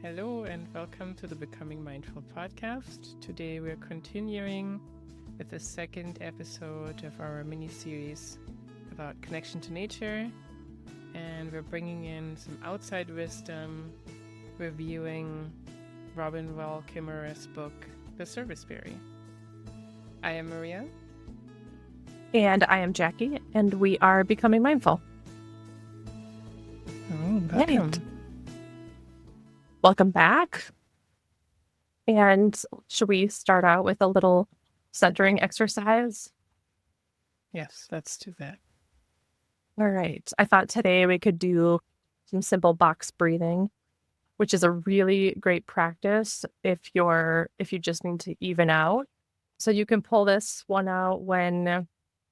Hello and welcome to the Becoming Mindful podcast. Today we're continuing with the second episode of our mini-series about connection to nature, and we're bringing in some outside wisdom, reviewing Robin Wall Kimmerer's book, The Serviceberry. I am Maria. And I am Jackie, and we are Becoming Mindful. Oh, welcome. Welcome back. And should we start out with a little centering exercise? Yes, let's do that. All right. I thought today we could do some simple box breathing, which is a really great practice if you just need to even out. So you can pull this one out when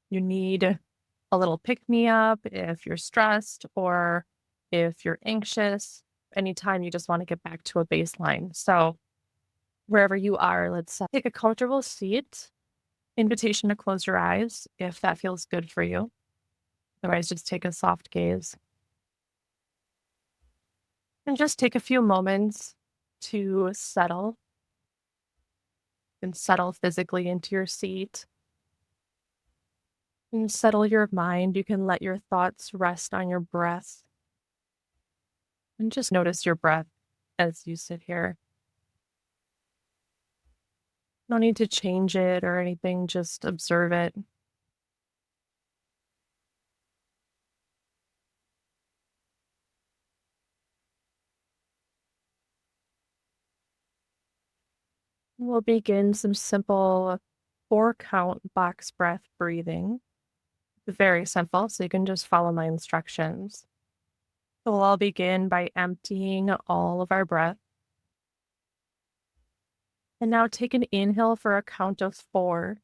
you need a little pick-me-up, if you're stressed or if you're anxious, anytime you just want to get back to a baseline. So wherever you are, let's take a comfortable seat. Invitation to close your eyes if that feels good for you. Otherwise, just take a soft gaze. And just take a few moments to settle and settle physically into your seat. And settle your mind. You can let your thoughts rest on your breath. And just notice your breath as you sit here. No need to change it or anything, just observe it. We'll begin some simple 4-count box breath breathing. Very simple, so you can just follow my instructions. So we'll all begin by emptying all of our breath. And now take an inhale for a count of 4.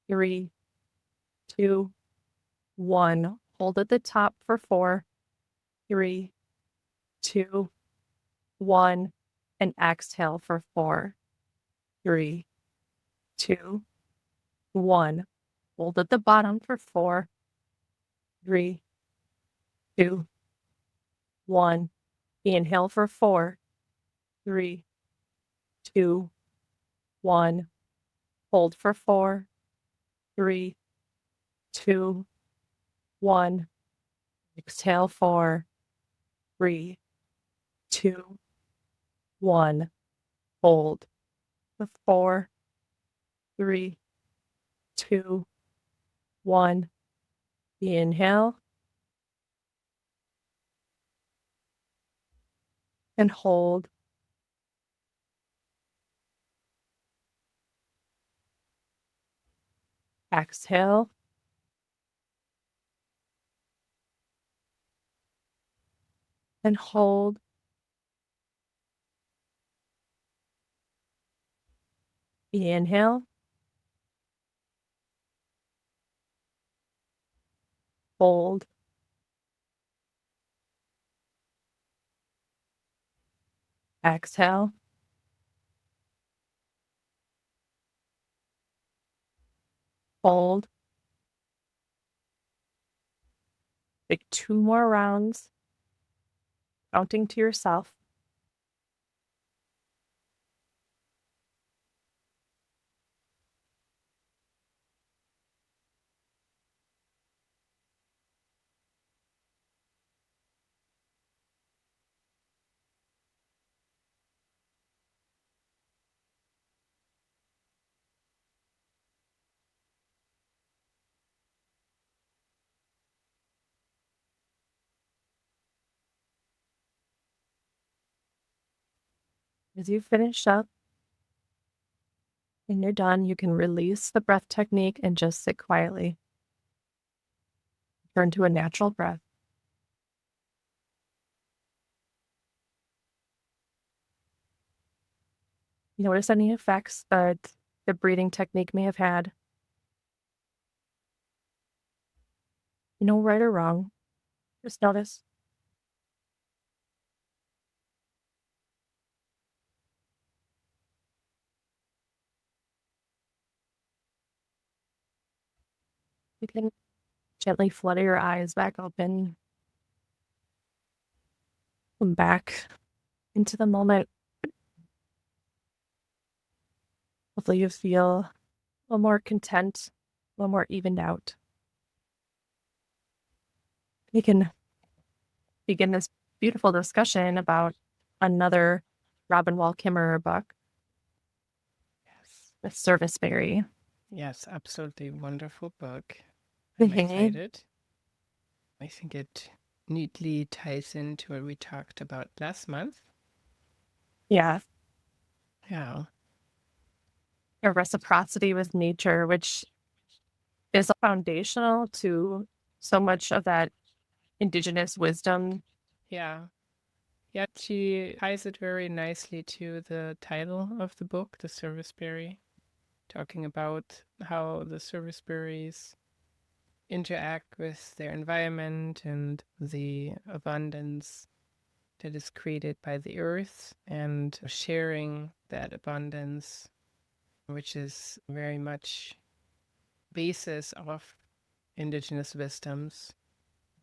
3, 2, 1. Hold at the top for 4. 3, 2, 1. And exhale for 4. 3, 2, 1. Hold at the bottom for 4. 3, 2, 1. Inhale for 4. 3, 2, 1. Hold for 4. 3, 2, 1. Exhale 4. 3, 2, 1. Hold for 4. 3, 2, 1. Inhale. And hold. Exhale. And hold. Inhale. Hold. Exhale. Hold. Take 2 more rounds, counting to yourself. As you finish up and you're done, you can release the breath technique and just sit quietly. Turn to a natural breath. Notice any effects that the breathing technique may have had. No right or wrong. Just notice. You can gently flutter your eyes back open and back. into the moment. Hopefully you feel a little more content, a little more evened out. We can begin this beautiful discussion about another Robin Wall Kimmerer book, Yes. with Serviceberry. Yes, absolutely wonderful book. I'm excited. I think it neatly ties into what we talked about last month. Yeah. Yeah. A reciprocity with nature, which is foundational to so much of that indigenous wisdom. Yeah. Yeah, she ties it very nicely to the title of the book, The Serviceberry, talking about how the serviceberries interact with their environment and the abundance that is created by the earth and sharing that abundance, which is very much basis of indigenous wisdoms.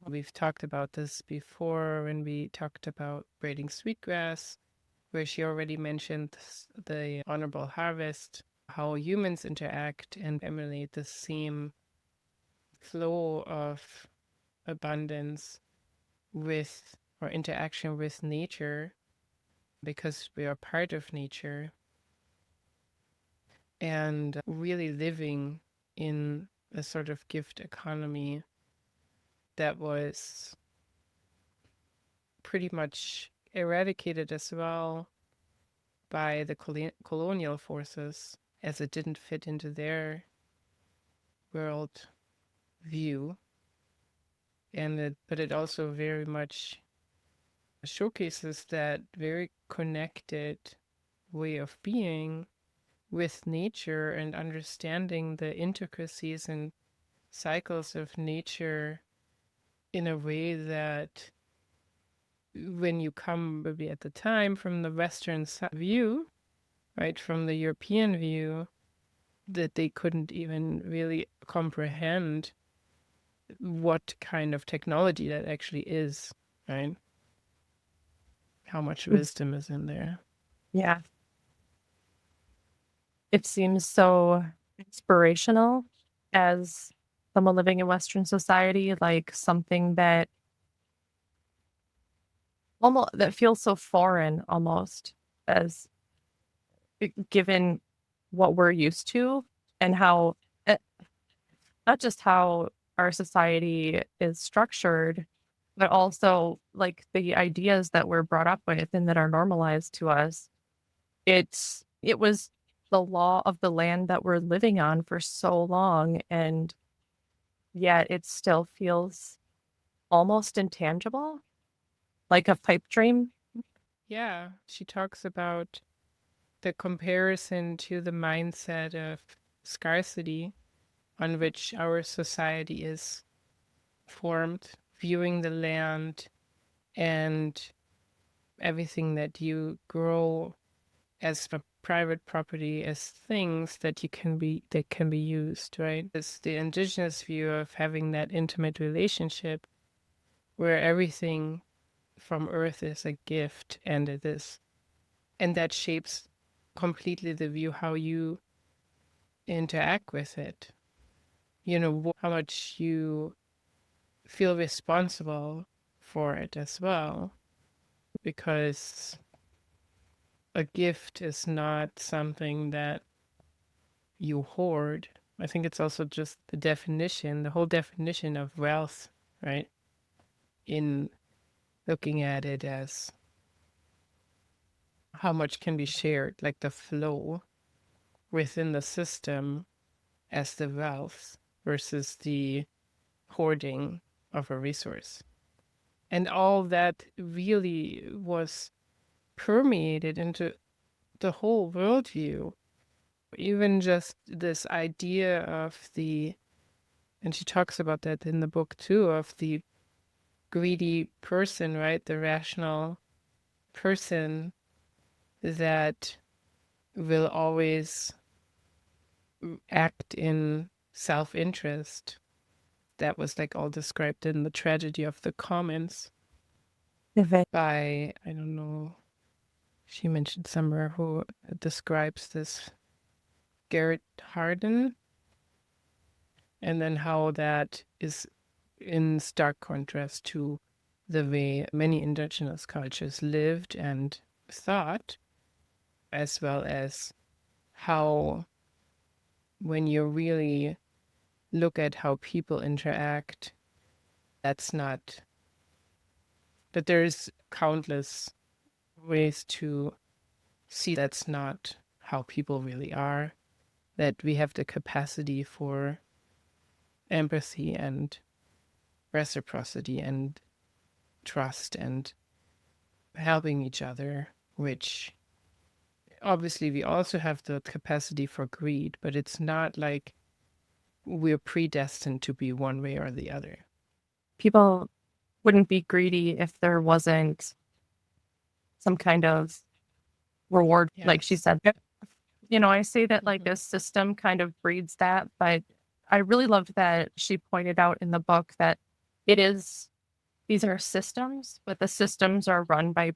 We've talked about this before when we talked about braiding sweetgrass, where she already mentioned the honorable harvest, how humans interact and emulate the same flow of abundance with or interaction with nature because we are part of nature and really living in a sort of gift economy that was pretty much eradicated as well by the colonial forces as it didn't fit into their world view. But it also very much showcases that very connected way of being with nature and understanding the intricacies and cycles of nature in a way that when you come maybe at the time from the Western view, right, from the European view, that they couldn't even really comprehend what kind of technology that actually is, right? How much wisdom is in there. Yeah. It seems so inspirational as someone living in Western society, like something that almost that feels so foreign almost as given what we're used to and how not just how our society is structured, but also like the ideas that we're brought up with and that are normalized to us. It was the law of the land that we're living on for so long, and yet it still feels almost intangible, like a pipe dream. Yeah, she talks about the comparison to the mindset of scarcity on which our society is formed, viewing the land and everything that you grow as a private property as things that can be used, right? It's the indigenous view of having that intimate relationship where everything from earth is a gift and that shapes completely the view how you interact with it. You know, how much you feel responsible for it as well, because a gift is not something that you hoard. I think it's also just the whole definition of wealth, right? In looking at it as how much can be shared, like the flow within the system as the wealth versus the hoarding of a resource. And all that really was permeated into the whole worldview. Even just this idea of and she talks about that in the book too, of the greedy person, right? The rational person that will always act in self interest. That was like all described in The Tragedy of the Commons If it, by, I don't know, she mentioned somewhere who describes this Garrett Hardin, and then how that is in stark contrast to the way many indigenous cultures lived and thought, as well as how, when you really look at how people interact, that's not, that there's countless ways to see that's not how people really are, that we have the capacity for empathy and reciprocity and trust and helping each other, which obviously we also have the capacity for greed, but it's not like we're predestined to be one way or the other. People wouldn't be greedy if there wasn't some kind of reward, like she Yes. said. I say that like Mhm. this system kind of breeds that, but I really loved that she pointed out in the book that these are systems, but the systems are run by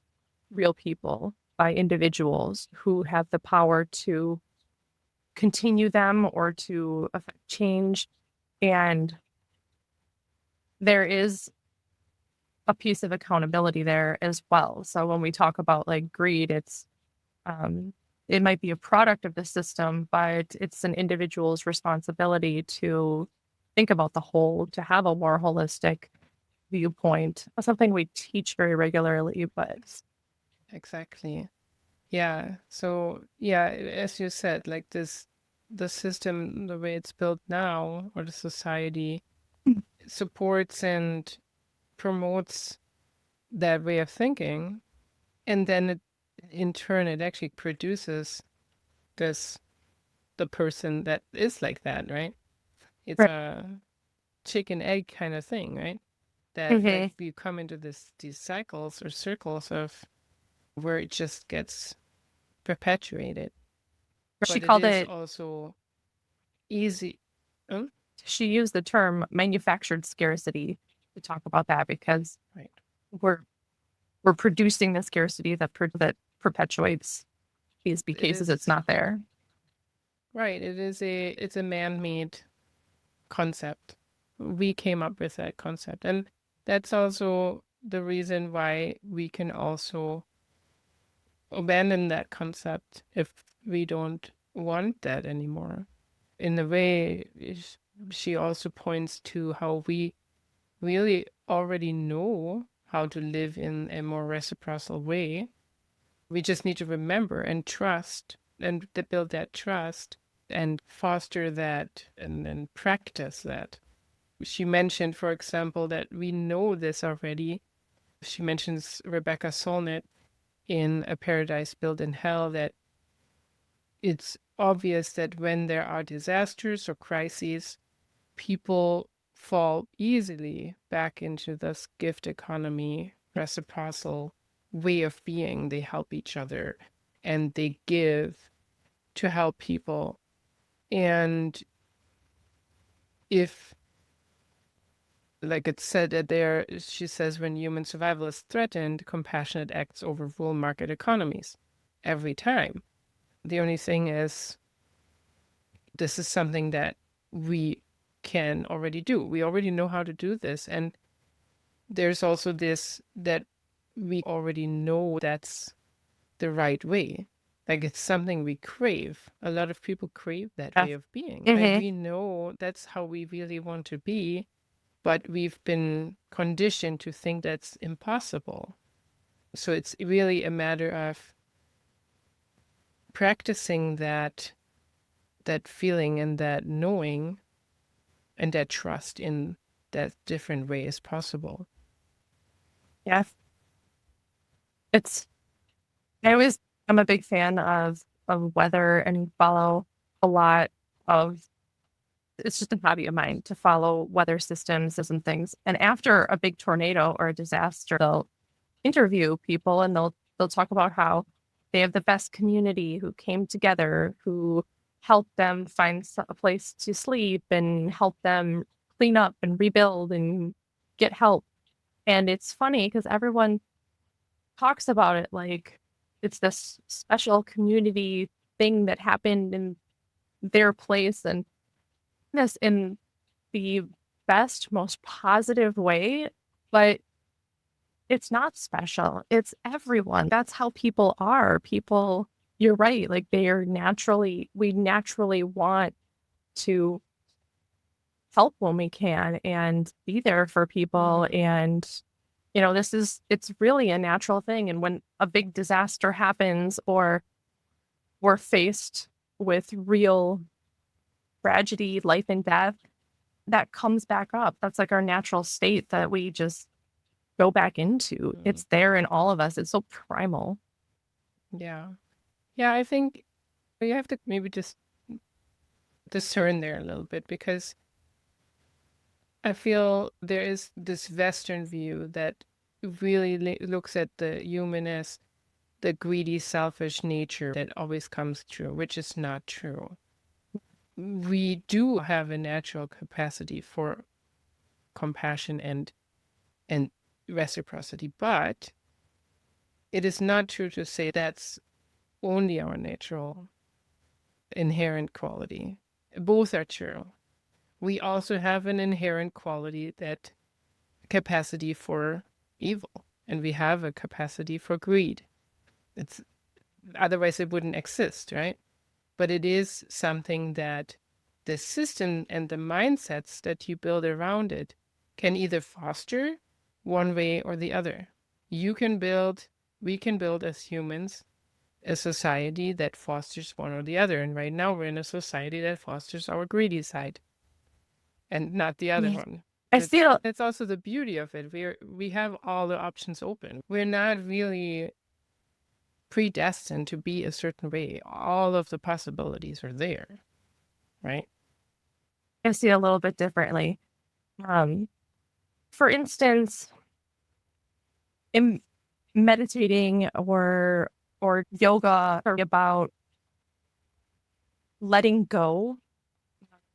real people, by individuals who have the power to continue them or to affect change. And there is a piece of accountability there as well. So when we talk about like greed, um, it might be a product of the system, but it's an individual's responsibility to think about the whole, to have a more holistic viewpoint. Something we teach very regularly, but Exactly. Yeah. So, yeah, as you said, like the system, the way it's built now, or the society supports and promotes that way of thinking. And then in turn, it actually produces this, the person that is like that, right? It's right. a chicken egg kind of thing, right? That like Hmm. we come into these cycles or circles of where it just gets perpetuated. She But it called is it, also easy. Oh, she used the term manufactured scarcity to talk about that because right. we're we're producing the scarcity that perpetuates these It cases it's is not there. right. It's a man-made concept. We came up with that concept, and that's also the reason why we can also abandon that concept if we don't want that anymore. In a way, she also points to how we really already know how to live in a more reciprocal way. We just need to remember and trust and build that trust and foster that and then practice that. She mentioned, for example, that we know this already. She mentions Rebecca Solnit in A Paradise Built in Hell, that it's obvious that when there are disasters or crises, people fall easily back into this gift economy, reciprocal way of being. They help each other and they give to help people. And if, like it said that there, she says, when human survival is threatened, compassionate acts overrule market economies every time. The only thing is, this is something that we can already do. We already know how to do this. And there's also this that we already know that's the right way. Like it's something we crave. A lot of people crave that Yeah. way of being. Like Hmm. we know that's how we really want to be, but we've been conditioned to think that's impossible. So it's really a matter of practicing that feeling and that knowing and that trust in that different way is possible. Yeah. It's I always I'm a big fan of weather and follow a lot of it's just a hobby of mine to follow weather systems and things. And after a big tornado or a disaster, they'll interview people and they'll talk about how they have the best community who came together, who helped them find a place to sleep and help them clean up and rebuild and get help. And it's funny because everyone talks about it like it's this special community thing that happened in their place, and this in the best, most positive way, but it's not special. It's everyone. That's how people are. People, you're right. Like we naturally want to help when we can and be there for people. And, it's really a natural thing. And when a big disaster happens or we're faced with real tragedy, life and death, that comes back up. That's like our natural state that we just go back into. It's there in all of us. It's so primal. Yeah. Yeah, I think you have to maybe just discern there a little bit, because I feel there is this Western view that really looks at the human as the greedy, selfish nature that always comes true, which is not true. We do have a natural capacity for compassion and reciprocity, but it is not true to say that's only our natural inherent quality. Both are true. We also have an inherent quality, that capacity for evil, and we have a capacity for greed. Otherwise it wouldn't exist, right? But it is something that the system and the mindsets that you build around it can either foster one way or the other. We can build as humans a society that fosters one or the other. And right now we're in a society that fosters our greedy side and not the other one. That's also the beauty of it. We have all the options open. We're not really predestined to be a certain way. All of the possibilities are there, right? I see it a little bit differently. For instance, in meditating or yoga, or about letting go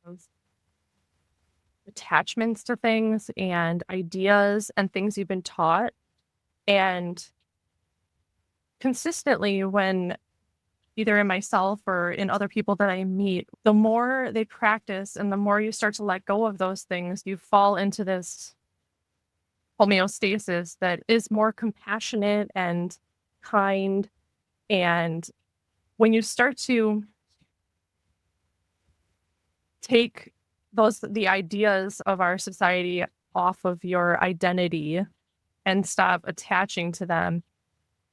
of attachments to things and ideas and things you've been taught. And consistently, when either in myself or in other people that I meet, the more they practice and the more you start to let go of those things, you fall into this homeostasis that is more compassionate and kind. And when you start to take the ideas of our society off of your identity and stop attaching to them,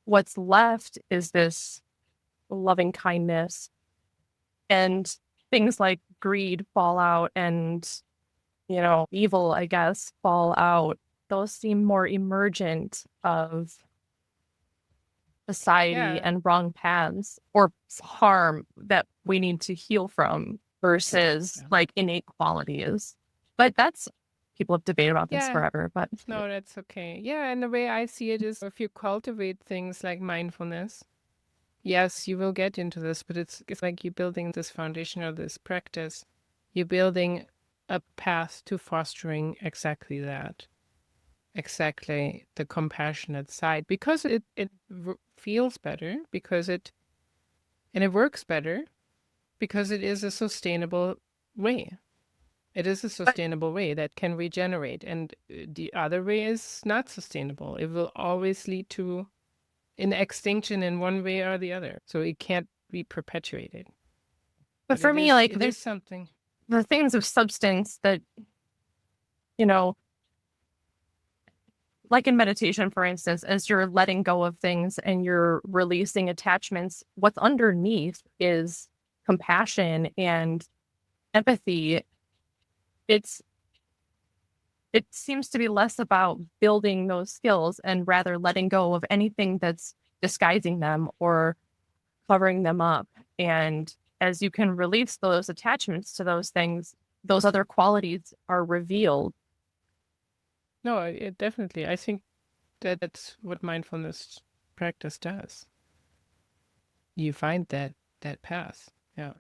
what's left is this loving kindness, and things like greed fall out, and evil, I guess, fall out. Those seem more emergent of society and wrong paths or harm that we need to heal from versus like innate qualities. But people have debated about this forever, but no, that's okay. Yeah, and the way I see it is, if you cultivate things like mindfulness, yes, you will get into this, but it's like you're building this foundation or this practice. You're building a path to fostering exactly that. Exactly, the compassionate side, because it feels better, because it works better, because it is a sustainable way. It is a sustainable way that can regenerate, and the other way is not sustainable. It will always lead to an extinction in one way or the other. So it can't be perpetuated. But for me, there's something. The things of substance that, like in meditation, for instance, as you're letting go of things and you're releasing attachments, what's underneath is compassion and empathy. It seems to be less about building those skills and rather letting go of anything that's disguising them or covering them up. And as you can release those attachments to those things, those other qualities are revealed. No, it definitely. I think that's what mindfulness practice does. You find that path. Yeah.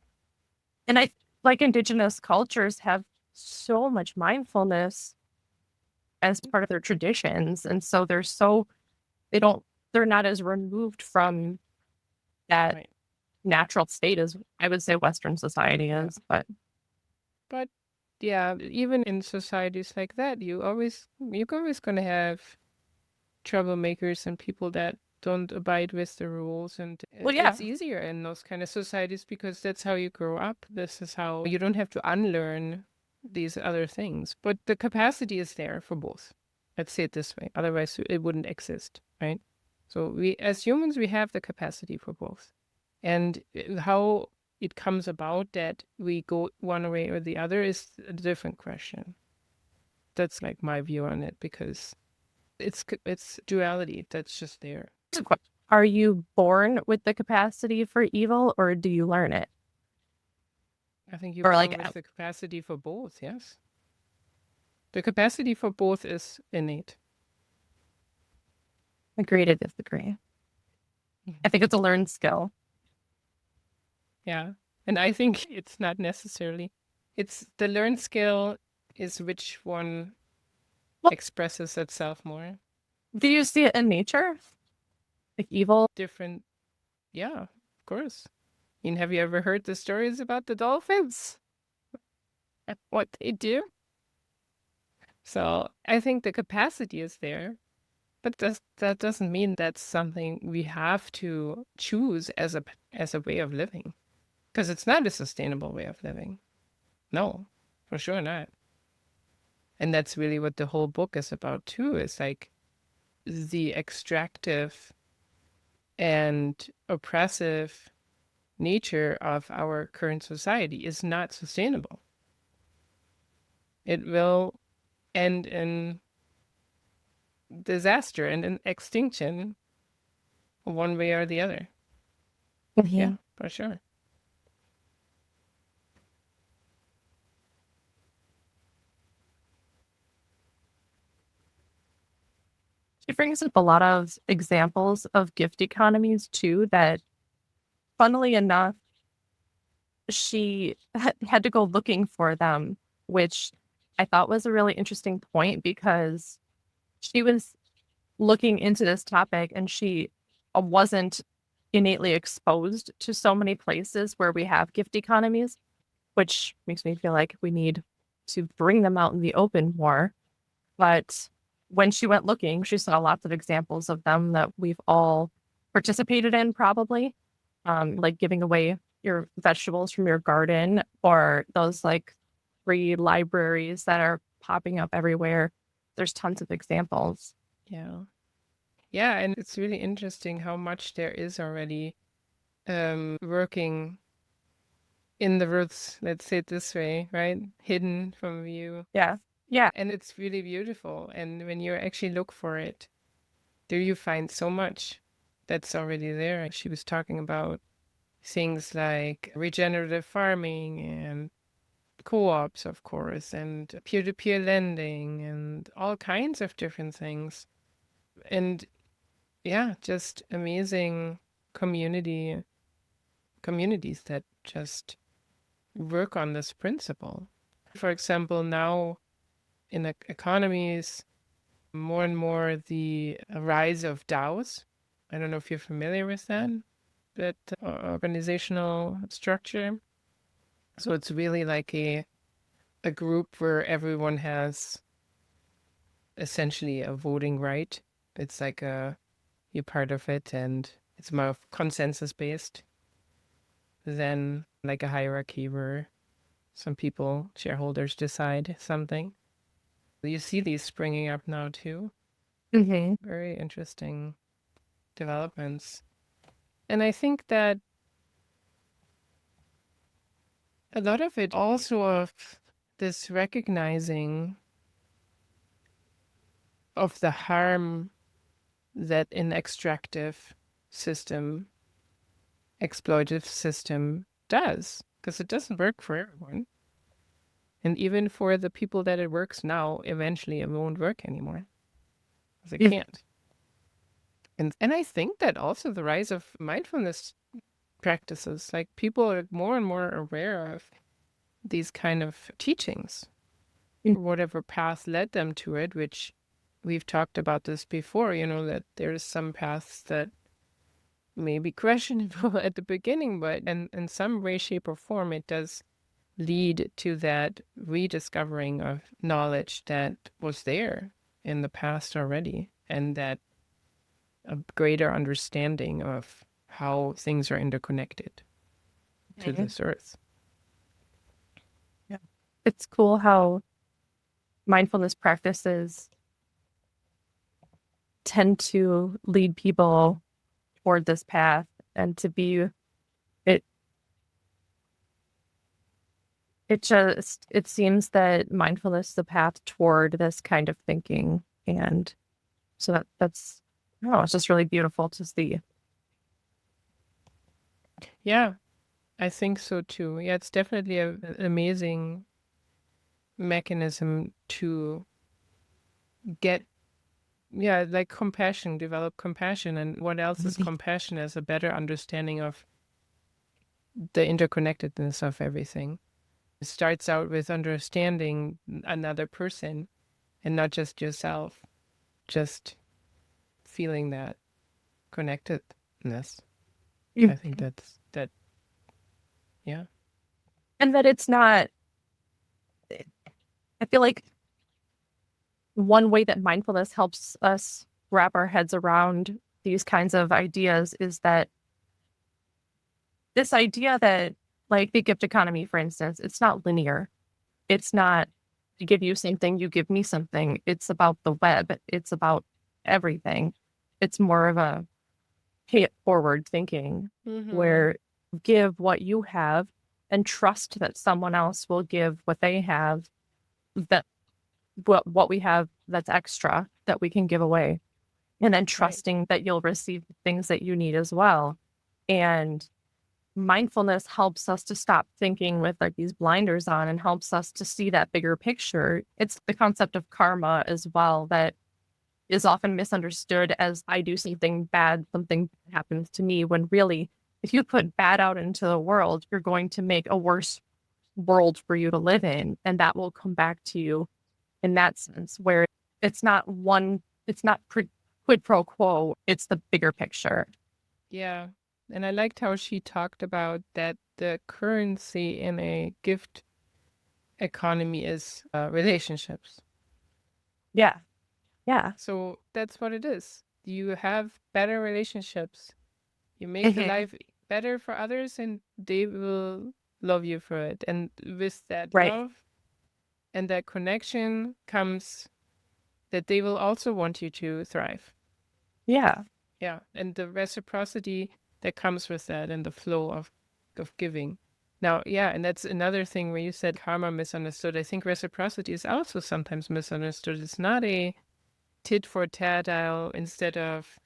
And I like indigenous cultures have so much mindfulness as part of their traditions. And so they're not as removed from that Right. natural state is, I would say, Western society Yeah. is. But But yeah, even in societies like that, you're always gonna have troublemakers and people that don't abide with the rules, and well, yeah, it's easier in those kind of societies because that's how you grow up. This is how you don't have to unlearn these other things. But the capacity is there for both. Let's say it this way. Otherwise, it wouldn't exist, right? So we, as humans, we have the capacity for both. And how it comes about that we go one way or the other is a different question. That's like my view on it because it's duality that's just there. it's a question. Are you born with the capacity for evil, or do you learn it? I think you're Or born like, with the capacity for both, yes. The capacity for both is innate. agree to disagree. I think it's a learned skill. Yeah. And I think it's not necessarily. It's the learned skill is which one Well, expresses itself more. do you see it in nature? Like evil? Different. Yeah, of course. I mean, have you ever heard the stories about the dolphins? What they do? So I think the capacity is there, but that doesn't mean that's something we have to choose as a way of living, because it's not a sustainable way of living. No, for sure not. And that's really what the whole book is about too. Is like the extractive and oppressive nature of our current society is not sustainable. It will end in disaster and in extinction one way or the other. Mm-hmm. Yeah, for sure. She brings up a lot of examples of gift economies too, that funnily enough, she had to go looking for them, which I thought was a really interesting point because she was looking into this topic and she wasn't innately exposed to so many places where we have gift economies, which makes me feel like we need to bring them out in the open more. But when she went looking, she saw lots of examples of them that we've all participated in, probably, like giving away your vegetables from your garden, or those like free libraries that are popping up everywhere. There's tons of examples. Yeah. Yeah, and it's really interesting how much there is already working in the roots, let's say it this way, right? Hidden from view. Yeah. Yeah. And it's really beautiful. And when you actually look for it, there you find so much that's already there. She was talking about things like regenerative farming and co-ops, of course, and peer-to-peer lending and all kinds of different things. And yeah, just amazing communities that just work on this principle. For example, now in economies, more and more the rise of DAOs. I don't know if you're familiar with that organizational structure. So it's really like a group where everyone has essentially a voting right. It's like you're part of it, and it's more consensus based than like a hierarchy where some people, shareholders, decide something. You see these springing up now too. Mm-hmm. Very interesting developments. And I think that a lot of it also of this recognizing of the harm that an extractive system, exploitative system does, because it doesn't work for everyone. And even for the people that it works now, eventually it won't work anymore. Because it can't. And I think that also the rise of mindfulness practices, like people are more and more aware of these kind of teachings, whatever path led them to it, which we've talked about this before, that there's some paths that maybe questionable at the beginning, but in some way, shape, or form, it does lead to that rediscovering of knowledge that was there in the past already, and that a greater understanding of how things are interconnected to Mhm. this earth. Yeah. It's cool how mindfulness practices tend to lead people toward this path and to be it it seems that mindfulness is the path toward this kind of thinking. And so that's oh, it's just really beautiful to see. Yeah, I think so too. Yeah, it's definitely an amazing mechanism to get, yeah, like compassion, develop compassion. And what else is compassion as a better understanding of the interconnectedness of everything? It starts out with understanding another person and not just yourself, just feeling that connectedness. I think that's that. Yeah. And that it's not, I feel like one way that mindfulness helps us wrap our heads around these kinds of ideas is that this idea that, like the gift economy, for instance, it's not linear. It's not to give you something, you give me something. It's about the web. It's about everything. It's more of a pay it forward thinking Mm-hmm. where give what you have and trust that someone else will give what they have, that what we have that's extra that we can give away. And then Right. trusting that you'll receive the things that you need as well. And mindfulness helps us to stop thinking with like these blinders on and helps us to see that bigger picture. It's the concept of karma as well that is often misunderstood as I do something bad, something happens to me, when really, if you put bad out into the world, you're going to make a worse world for you to live in. And that will come back to you in that sense, where it's not quid pro quo, it's the bigger picture. Yeah. And I liked how she talked about that the currency in a gift economy is relationships. Yeah. Yeah. So that's what it is. You have better relationships. You make the Mhm. life better for others, and they will love you for it. And with that Right. love and that connection comes that they will also want you to thrive. Yeah. Yeah. And the reciprocity that comes with that and the flow of giving. Now, yeah, and that's another thing where you said karma misunderstood. I think reciprocity is also sometimes misunderstood. It's not a tit for tat, instead of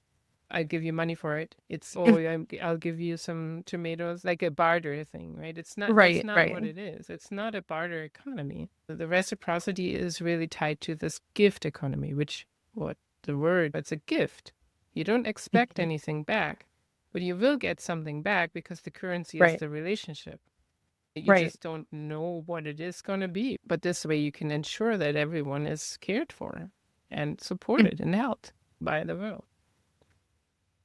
I give you money for it. It's I'll give you some tomatoes, like a barter thing, right? It's not. That's Right. not Right. what it is. It's not a barter economy. The reciprocity is really tied to this gift economy, which what the word? It's a gift. You don't expect Mhm. anything back, but you will get something back because the currency is Right. the relationship. You Right. just don't know what it is going to be. But this way, you can ensure that everyone is cared for and Mm. supported and helped by the world.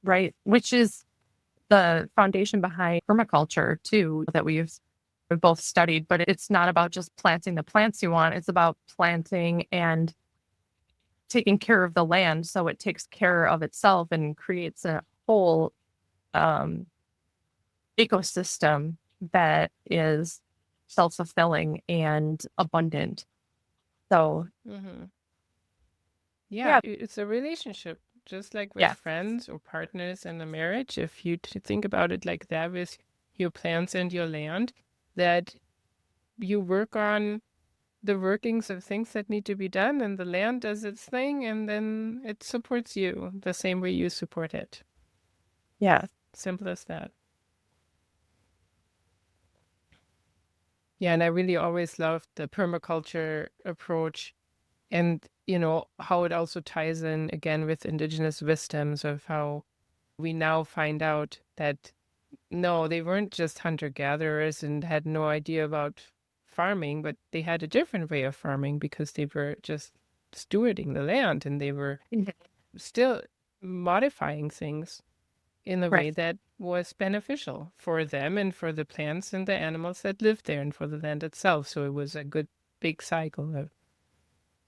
Right. Which is the foundation behind permaculture too, that we've both studied, but it's not about just planting the plants you want. It's about planting and taking care of the land so it takes care of itself and creates a whole um, ecosystem that is self-fulfilling and abundant. So Mm-hmm. Yeah, yeah, it's a relationship, just like with yeah, friends or partners in a marriage. If you think about it like that with your plants and your land, that you work on the workings of things that need to be done, and the land does its thing, and then it supports you the same way you support it. yeah, Simple as that. Yeah, and I really always loved the permaculture approach and, how it also ties in again with indigenous wisdoms of how we now find out that no, they weren't just hunter gatherers and had no idea about farming, but they had a different way of farming because they were just stewarding the land and they were Mhm. still modifying things in a way Right. that was beneficial for them and for the plants and the animals that lived there and for the land itself. So it was a good big cycle of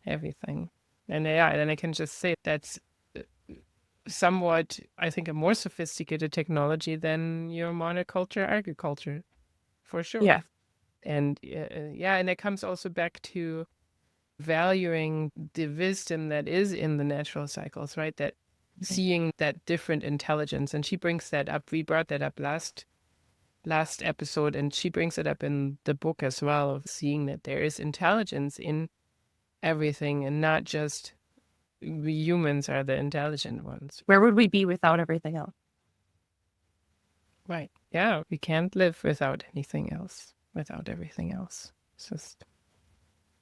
everything. And yeah, then I can just say that's somewhat, I think, a more sophisticated technology than your monoculture agriculture, for Yeah. sure. And yeah, and it comes also back to valuing the wisdom that is in the natural cycles, right? That seeing that different intelligence, and she brings that up. We brought that up last episode, and she brings it up in the book as well, of seeing that there is intelligence in everything and not just we humans are the intelligent ones. Where would we be without everything else? Right. Yeah, we can't live without anything else, without everything else. It's just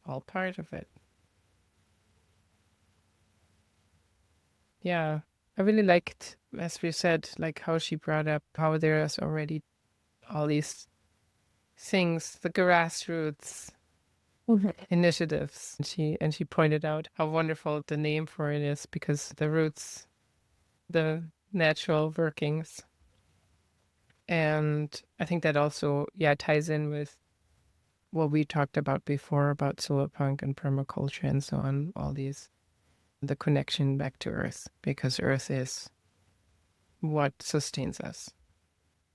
all part of it. Yeah. I really liked, as we said, like how she brought up how there's already all these things, the grassroots initiatives. And she pointed out how wonderful the name for it is, because the roots, the natural workings. And I think that also, yeah, ties in with what we talked about before about solar punk and permaculture and so on, all these, the connection back to Earth, because Earth is what sustains us.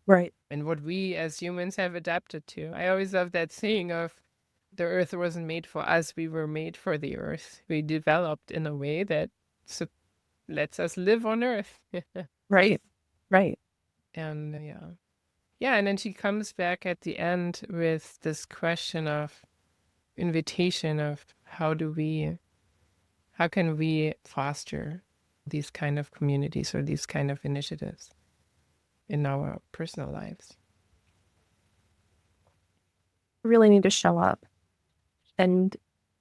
Right. And what we as humans have adapted to. I always love that saying of the Earth wasn't made for us, we were made for the Earth. We developed in a way that lets us live on Earth. Right. Right. And yeah. Yeah, and then she comes back at the end with this question of invitation of how can we foster these kind of communities or these kind of initiatives in our personal lives. Really need to show up. And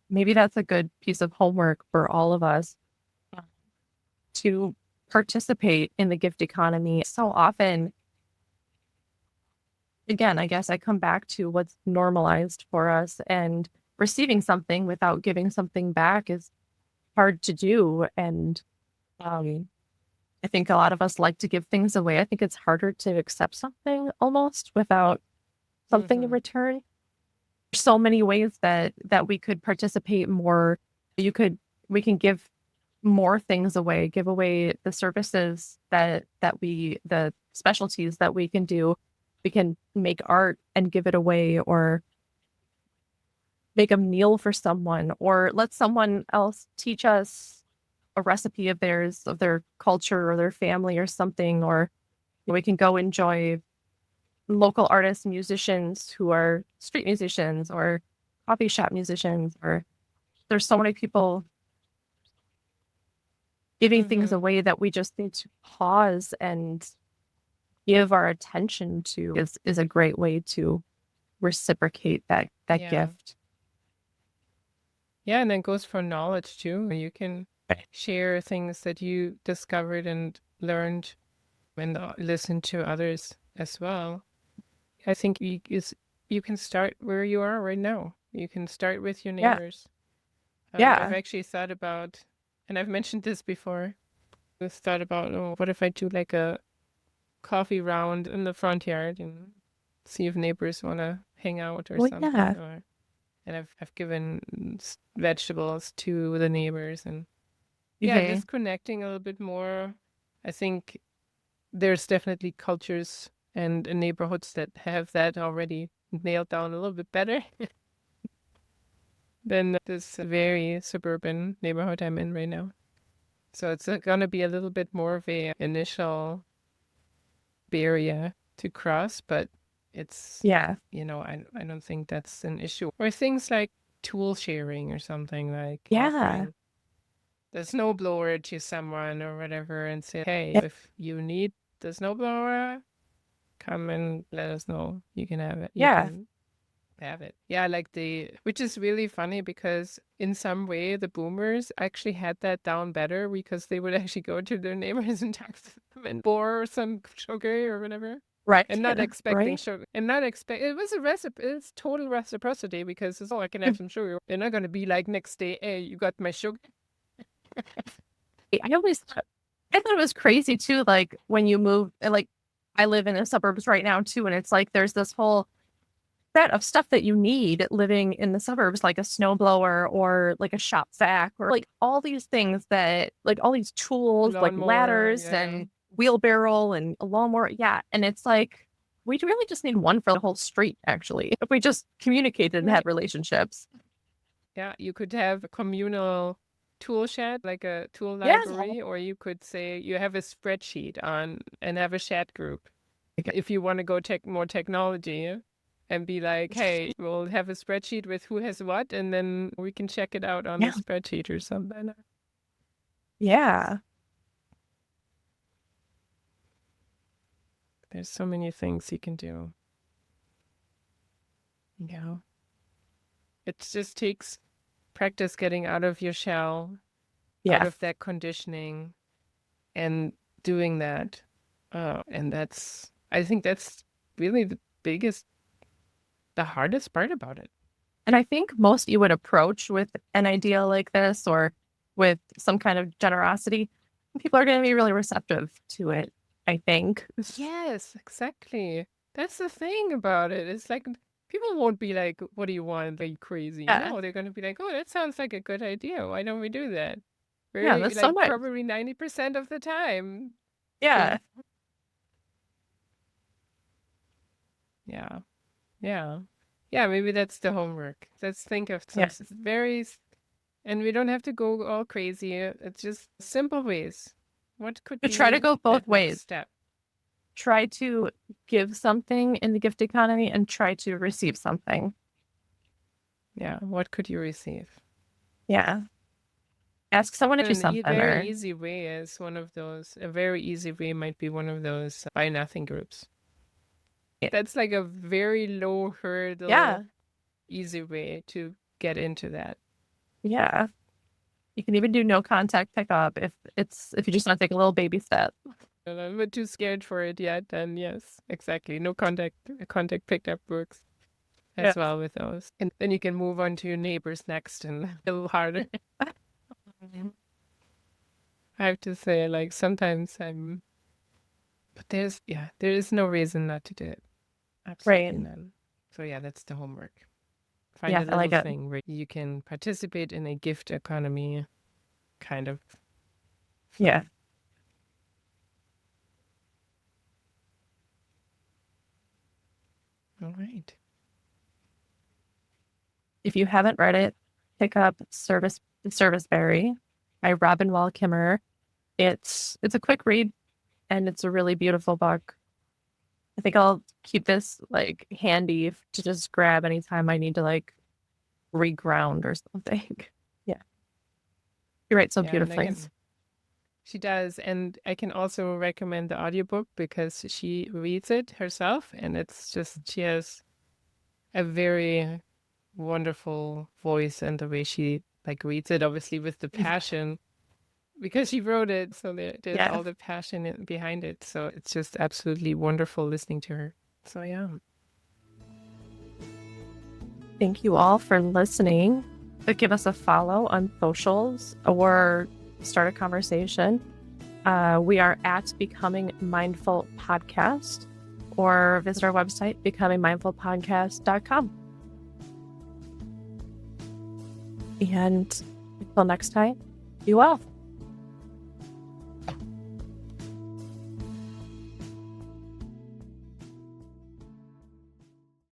maybe that's a good piece of homework for all of us to participate in the gift economy. So often, again, I guess I come back to what's normalized for us, and receiving something without giving something back is hard to do. And I think a lot of us like to give things away. I think it's harder to accept something almost without something in return. There's so many ways that we could participate more. We can give more things away, give away the services the specialties that we can do. We can make art and give it away, or make a meal for someone, or let someone else teach us a recipe of their culture or their family or something. Or we can go enjoy local artists, musicians who are street musicians or coffee shop musicians. Or there's so many people giving things away that we just need to pause and give our attention to is a great way to reciprocate that Yeah. gift. Yeah, and then goes for knowledge too. You can share things that you discovered and learned and listen to others as well. I think you can start where you are right now. You can start with your Yeah. neighbors. Yeah. I've actually thought about, and I've mentioned this before, I've thought about, oh, what if I do like a coffee round in the front yard and see if neighbors want to hang out or Well, something. yeah. And I've given vegetables to the neighbors, and yeah, Okay. just connecting a little bit more. I think there's definitely cultures and neighborhoods that have that already nailed down a little bit better than this very suburban neighborhood I'm in right now. So it's going to be a little bit more of a initial barrier to cross, but it's, Yeah. I don't think that's an issue. Or things like tool sharing or something, like Yeah. offering the snowblower to someone or whatever and say, hey, Yeah. if you need the snowblower, come and let us know. You can have it. Yeah. You can have it. Yeah, which is really funny because in some way the boomers actually had that down better, because they would actually go to their neighbors and talk to them and pour some sugar or whatever. Right. And not expecting Right. sugar. And not expect it was it's total reciprocity, because it's, oh, I can have some sugar. They're not gonna be like next day, hey, you got my sugar. I I thought it was crazy too. Like when you move, like I live in the suburbs right now too. And it's like, there's this whole set of stuff that you need living in the suburbs, like a snowblower or like a shop vac or like all these things that like all these tools, like Lawnmower, ladders and wheelbarrow and a lawnmower. Yeah. And it's like, we really just need one for the whole street, actually, if we just communicated and had relationships. Yeah, you could have a communal tool shed, like a tool Yes. library, or you could say you have a spreadsheet on and have a chat group. If you want to go more technology and be like, hey, we'll have a spreadsheet with who has what, and then we can check it out on the spreadsheet or something. Yeah. There's so many things you can do. Yeah. It just takes practice getting out of your shell, out of that conditioning, and doing that. And I think that's really the hardest part about it. And I think most you would approach with an idea like this or with some kind of generosity, people are going to be really receptive to it, I think. Yes, exactly. That's the thing about it. It's like people won't be like, what do you want? Like crazy. No, they're going to be like, oh, that sounds like a good idea. Why don't we do that? That's like probably 90% of the time. Yeah. Yeah. Yeah. Yeah, maybe that's the homework. Let's think of some and we don't have to go all crazy. It's just simple ways. What could be try to go both ways? Step. Try to give something in the gift economy and try to receive something. Yeah. What could you receive? Yeah. Ask someone to do something. A very easy way is one of those. A very easy way might be one of those buy nothing groups. That's like a very low hurdle, easy way to get into that. Yeah. You can even do no contact pickup if you just want to take a little baby step. I'm a bit too scared for it yet, then yes, exactly. No contact pickup works as well with those. And then you can move on to your neighbors next and a little harder. I have to say, like sometimes but there is no reason not to do it. Absolutely none. So yeah, that's the homework. Find a little thing where you can participate in a gift economy, kind of. Yeah. All right. If you haven't read it, pick up Serviceberry by Robin Wall Kimmerer. It's a quick read, and it's a really beautiful book. I think I'll keep this like handy to just grab anytime I need to like reground or something. Yeah. You write so beautifully. She does. And I can also recommend the audiobook because she reads it herself. And it's just, she has a very wonderful voice and the way she like reads it, obviously with the passion. Because she wrote it, so there's all the passion behind it. So it's just absolutely wonderful listening to her. So yeah. Thank you all for listening. Give us a follow on socials or start a conversation. We are at Becoming Mindful Podcast, or visit our website, becomingmindfulpodcast.com. And until next time, be well.